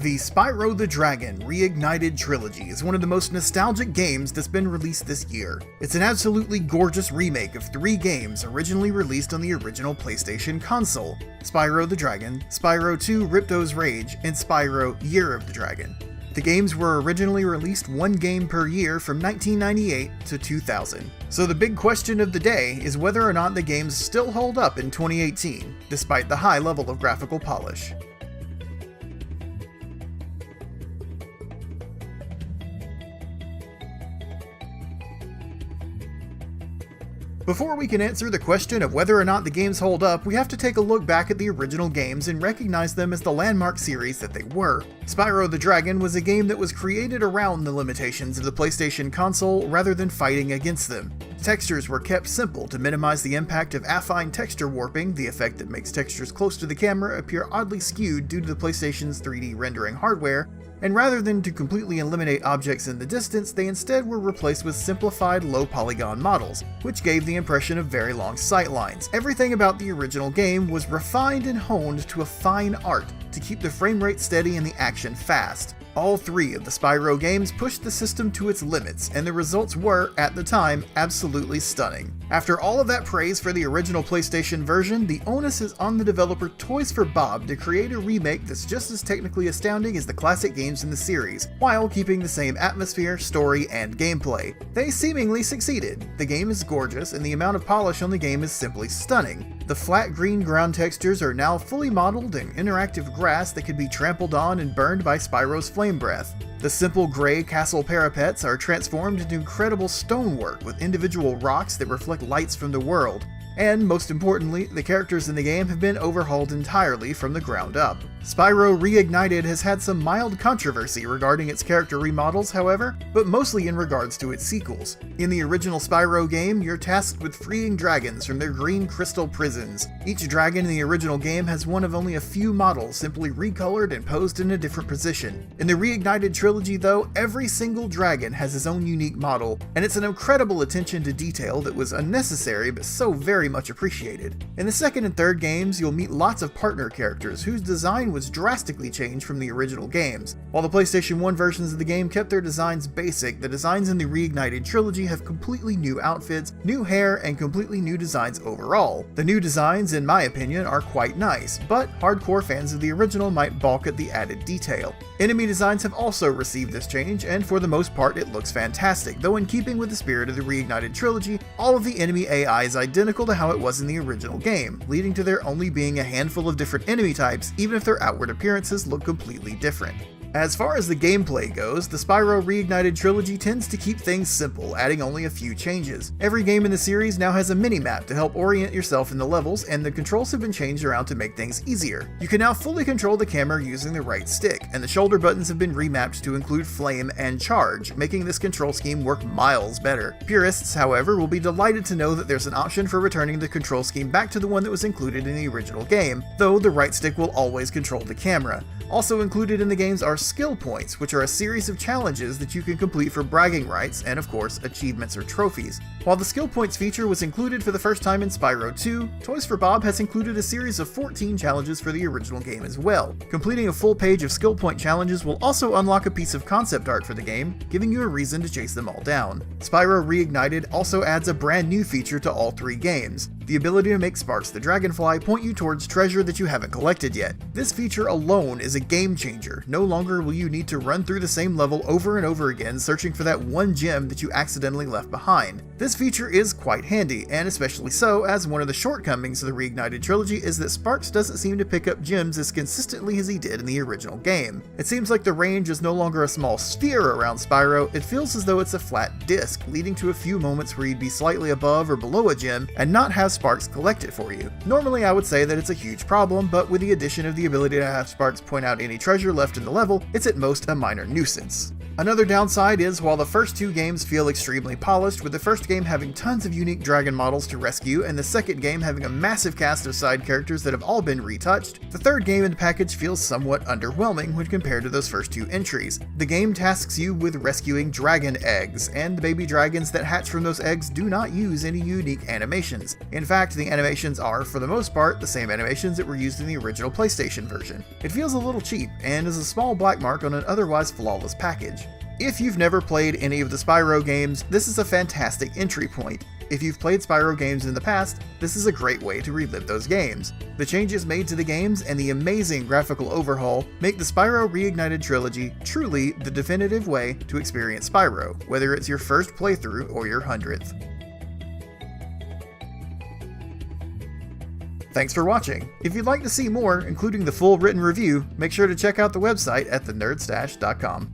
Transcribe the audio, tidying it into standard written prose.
The Spyro the Dragon Reignited Trilogy is one of the most nostalgic games that's been released this year. It's an absolutely gorgeous remake of 3 games originally released on the original PlayStation console: Spyro the Dragon, Spyro 2 Ripto's Rage, and Spyro Year of the Dragon. The games were originally released 1 game per year from 1998 to 2000. So the big question of the day is whether or not the games still hold up in 2018, despite the high level of graphical polish. Before we can answer the question of whether or not the games hold up, we have to take a look back at the original games and recognize them as the landmark series that they were. Spyro the Dragon was a game that was created around the limitations of the PlayStation console rather than fighting against them. Textures were kept simple to minimize the impact of affine texture warping, the effect that makes textures close to the camera appear oddly skewed due to the PlayStation's 3D rendering hardware, and rather than to completely eliminate objects in the distance, they instead were replaced with simplified low-polygon models, which gave the impression of very long sightlines. Everything about the original game was refined and honed to a fine art to keep the frame rate steady and the action fast. All 3 of the Spyro games pushed the system to its limits, and the results were, at the time, absolutely stunning. After all of that praise for the original PlayStation version, the onus is on the developer Toys for Bob to create a remake that's just as technically astounding as the classic games in the series, while keeping the same atmosphere, story, and gameplay. They seemingly succeeded. The game is gorgeous, and the amount of polish on the game is simply stunning. The flat green ground textures are now fully modeled in interactive grass that could be trampled on and burned by Spyro's flame breath. The simple gray castle parapets are transformed into incredible stonework with individual rocks that reflect lights from the world. And most importantly, the characters in the game have been overhauled entirely from the ground up. Spyro Reignited has had some mild controversy regarding its character remodels, however, but mostly in regards to its sequels. In the original Spyro game, you're tasked with freeing dragons from their green crystal prisons. Each dragon in the original game has one of only a few models, simply recolored and posed in a different position. In the Reignited Trilogy, though, every single dragon has his own unique model, and it's an incredible attention to detail that was unnecessary but so very much appreciated. In the second and third games, you'll meet lots of partner characters whose design was drastically changed from the original games. While the PlayStation 1 versions of the game kept their designs basic, the designs in the Reignited Trilogy have completely new outfits, new hair, and completely new designs overall. The new designs, in my opinion, are quite nice, but hardcore fans of the original might balk at the added detail. Enemy designs have also received this change, and for the most part it looks fantastic, though in keeping with the spirit of the Reignited Trilogy, all of the enemy AI is identical to how it was in the original game, leading to there only being a handful of different enemy types, even if their outward appearances look completely different. As far as the gameplay goes, the Spyro Reignited Trilogy tends to keep things simple, adding only a few changes. Every game in the series now has a mini-map to help orient yourself in the levels, and the controls have been changed around to make things easier. You can now fully control the camera using the right stick, and the shoulder buttons have been remapped to include flame and charge, making this control scheme work miles better. Purists, however, will be delighted to know that there's an option for returning the control scheme back to the one that was included in the original game, though the right stick will always control the camera. Also included in the games are skill points, which are a series of challenges that you can complete for bragging rights and, of course, achievements or trophies. While the skill points feature was included for the first time in Spyro 2, Toys for Bob has included a series of 14 challenges for the original game as well. Completing a full page of skill point challenges will also unlock a piece of concept art for the game, giving you a reason to chase them all down. Spyro Reignited also adds a brand new feature to all 3 games: the ability to make Sparks the Dragonfly point you towards treasure that you haven't collected yet. This feature alone is a game changer. No longer will you need to run through the same level over and over again searching for that one gem that you accidentally left behind. This feature is quite handy, and especially so as one of the shortcomings of the Reignited Trilogy is that Sparks doesn't seem to pick up gems as consistently as he did in the original game. It seems like the range is no longer a small sphere around Spyro, it feels as though it's a flat disc, leading to a few moments where you'd be slightly above or below a gem and not have Sparks collect it for you. Normally I would say that it's a huge problem, but with the addition of the ability to have Sparks point out any treasure left in the level, it's at most a minor nuisance. Another downside is while the first two games feel extremely polished, with the first game having tons of unique dragon models to rescue and the second game having a massive cast of side characters that have all been retouched, the third game in the package feels somewhat underwhelming when compared to those first two entries. The game tasks you with rescuing dragon eggs, and the baby dragons that hatch from those eggs do not use any unique animations. In fact, the animations are, for the most part, the same animations that were used in the original PlayStation version. It feels a little cheap, and is a small black mark on an otherwise flawless package. If you've never played any of the Spyro games, this is a fantastic entry point. If you've played Spyro games in the past, this is a great way to relive those games. The changes made to the games and the amazing graphical overhaul make the Spyro Reignited Trilogy truly the definitive way to experience Spyro, whether it's your first playthrough or your 100th. Thanks for watching. If you'd like to see more, including the full written review, make sure to check out the website at thenerdstash.com.